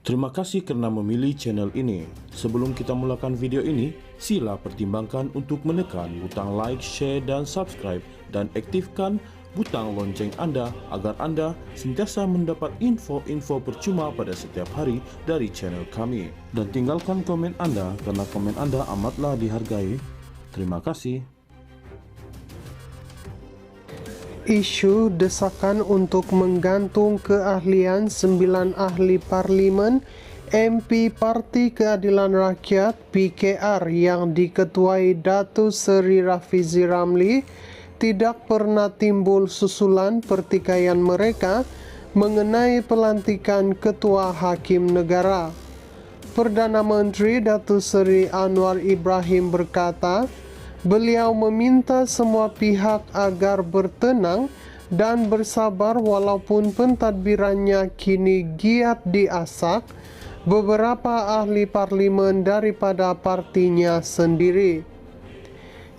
Terima kasih karena memilih channel ini. Sebelum kita mulakan video ini, sila pertimbangkan untuk menekan butang like, share, dan subscribe, dan aktifkan butang lonceng Anda agar Anda sentiasa mendapat info-info percuma pada setiap hari dari channel kami. Dan tinggalkan komen Anda karena komen Anda amatlah dihargai. Terima kasih. Isu desakan untuk menggantung keahlian 9 ahli parlimen MP Parti Keadilan Rakyat PKR yang diketuai Datuk Seri Rafizi Ramli tidak pernah timbul susulan pertikaian mereka mengenai pelantikan Ketua Hakim Negara. Perdana Menteri Datuk Seri Anwar Ibrahim berkata, beliau meminta semua pihak agar bertenang dan bersabar walaupun pentadbirannya kini giat diasak beberapa ahli parlimen daripada partinya sendiri.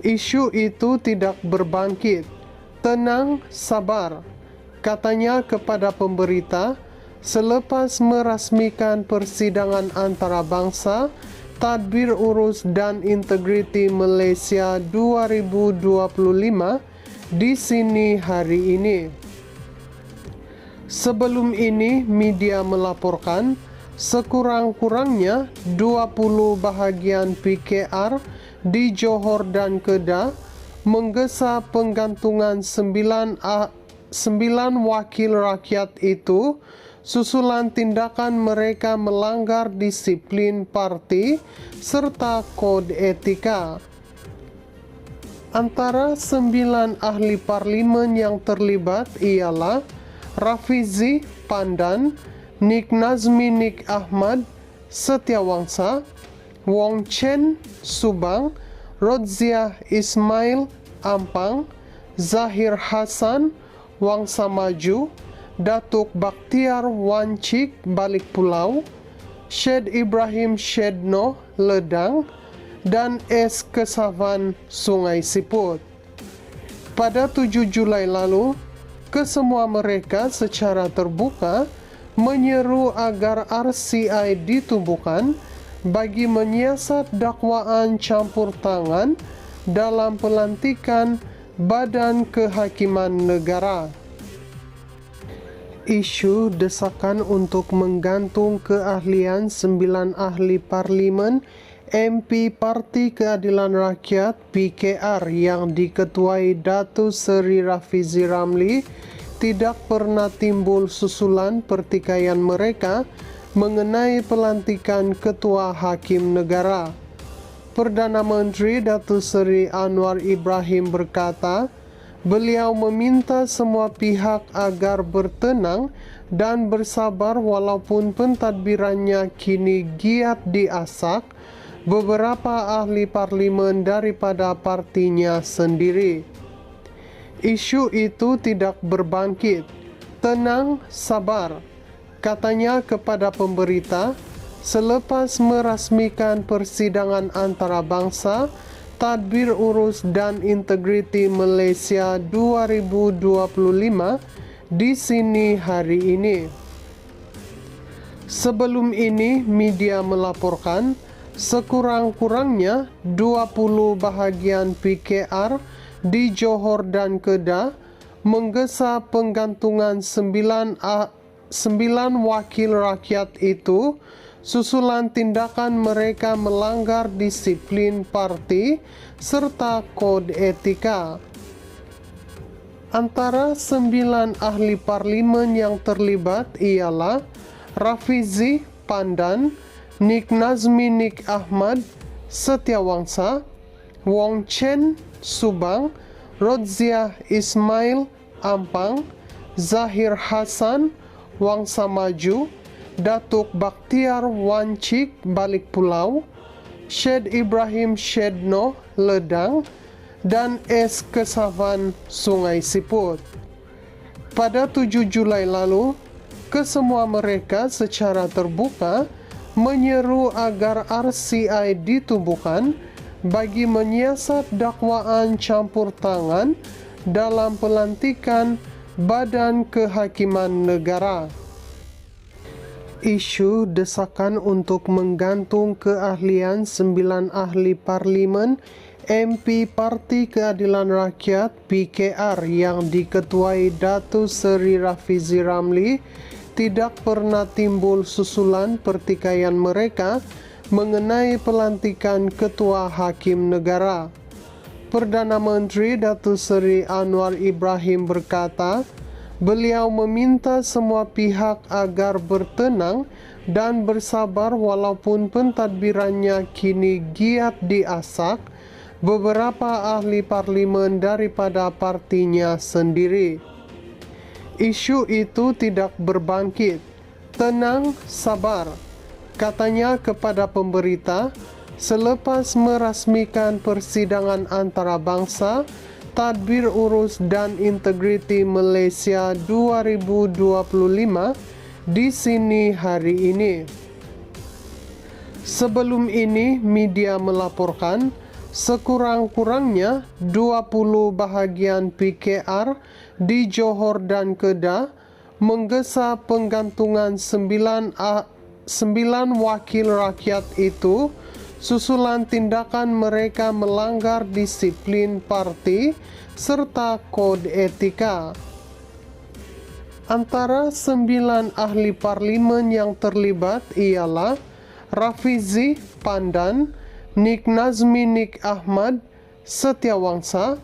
Isu itu tidak berbangkit. Tenang, sabar, katanya kepada pemberita selepas merasmikan persidangan antarabangsa Tadbir Urus dan Integriti Malaysia 2025 di sini hari ini. Sebelum ini, media melaporkan sekurang-kurangnya 20 bahagian PKR di Johor dan Kedah menggesa penggantungan 9 wakil rakyat itu susulan tindakan mereka melanggar disiplin parti serta kod etika. Antara 9 ahli parlimen yang terlibat ialah Rafizi Pandan, Nik Nazmi Nik Ahmad Setiawangsa, Wong Chen Subang, Rodziah Ismail Ampang, Zahir Hasan Wangsa Maju, Datuk Bakhtiar Wancik Balik Pulau, Syed Ibrahim Syedno Ledang, dan S. Kesavan Sungai Siput. Pada 7 Julai lalu, kesemua mereka secara terbuka menyeru agar RCI ditubuhkan bagi menyiasat dakwaan campur tangan dalam pelantikan Badan Kehakiman Negara. Isu desakan untuk menggantung keahlian 9 ahli parlimen MP Parti Keadilan Rakyat PKR yang diketuai Datuk Seri Rafizi Ramli tidak pernah timbul susulan pertikaian mereka mengenai pelantikan Ketua Hakim Negara. Perdana Menteri Datuk Seri Anwar Ibrahim berkata, beliau meminta semua pihak agar bertenang dan bersabar walaupun pentadbirannya kini giat diasak beberapa ahli parlimen daripada partinya sendiri. Isu itu tidak berbangkit. Tenang, sabar, katanya kepada pemberita selepas merasmikan persidangan antarabangsa Tadbir Urus dan Integriti Malaysia 2025 di sini hari ini. Sebelum ini, media melaporkan sekurang-kurangnya 20 bahagian PKR di Johor dan Kedah menggesa penggantungan 9 wakil rakyat itu susulan tindakan mereka melanggar disiplin parti serta kod etika. Antara 9 ahli parlimen yang terlibat ialah Rafizi Pandan, Nik Nazmi Nik Ahmad Setiawangsa, Wong Chen Subang, Rodziah Ismail Ampang, Zahir Hasan Wangsa Maju, Datuk Bakhtiar Wancik Balik Pulau, Syed Ibrahim Syedno Ledang, dan S. Kesavan Sungai Siput. Pada 7 Julai lalu, kesemua mereka secara terbuka menyeru agar RCI ditubuhkan bagi menyiasat dakwaan campur tangan dalam pelantikan Badan Kehakiman Negara. Isu desakan untuk menggantung keahlian 9 ahli parlimen MP Parti Keadilan Rakyat PKR yang diketuai Datuk Seri Rafizi Ramli tidak pernah timbul susulan pertikaian mereka mengenai pelantikan Ketua Hakim Negara. Perdana Menteri Datuk Seri Anwar Ibrahim berkata, beliau meminta semua pihak agar bertenang dan bersabar walaupun pentadbirannya kini giat diasak beberapa ahli parlimen daripada partinya sendiri. Isu itu tidak berbangkit. Tenang, sabar, katanya kepada pemberita selepas merasmikan persidangan antarabangsa Tadbir Urus dan Integriti Malaysia 2025 di sini hari ini. Sebelum ini, media melaporkan sekurang-kurangnya 20 bahagian PKR di Johor dan Kedah menggesa penggantungan 9 wakil rakyat itu susulan tindakan mereka melanggar disiplin parti serta kod etika. Antara 9 ahli parlimen yang terlibat ialah Rafizi Pandan, Nik Nazmi Nik Ahmad Setiawangsa,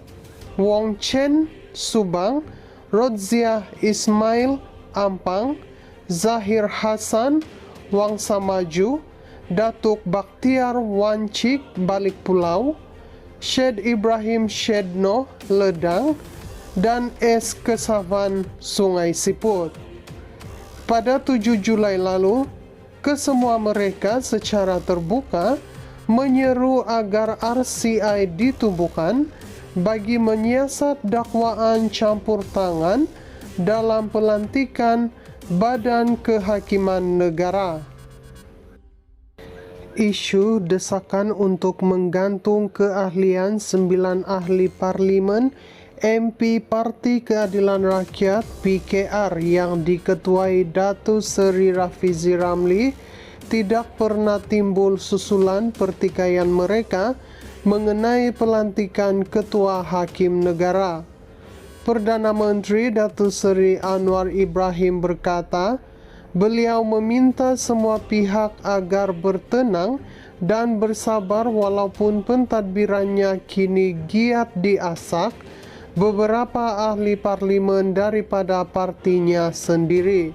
Wong Chen Subang, Rodziah Ismail Ampang, Zahir Hasan Wangsa Maju, Datuk Bakhtiar Wancik Balik Pulau, Syed Ibrahim Syedno Ledang, dan S. Kesavan Sungai Siput. Pada 7 Julai lalu, kesemua mereka secara terbuka menyeru agar RCI ditubuhkan bagi menyiasat dakwaan campur tangan dalam pelantikan Badan Kehakiman Negara. Isu desakan untuk menggantung keahlian 9 ahli parlimen MP Parti Keadilan Rakyat PKR yang diketuai Datuk Seri Rafizi Ramli tidak pernah timbul susulan pertikaian mereka mengenai pelantikan Ketua Hakim Negara. Perdana Menteri Datuk Seri Anwar Ibrahim berkata, beliau meminta semua pihak agar bertenang dan bersabar walaupun pentadbirannya kini giat diasak beberapa ahli parlimen daripada partinya sendiri.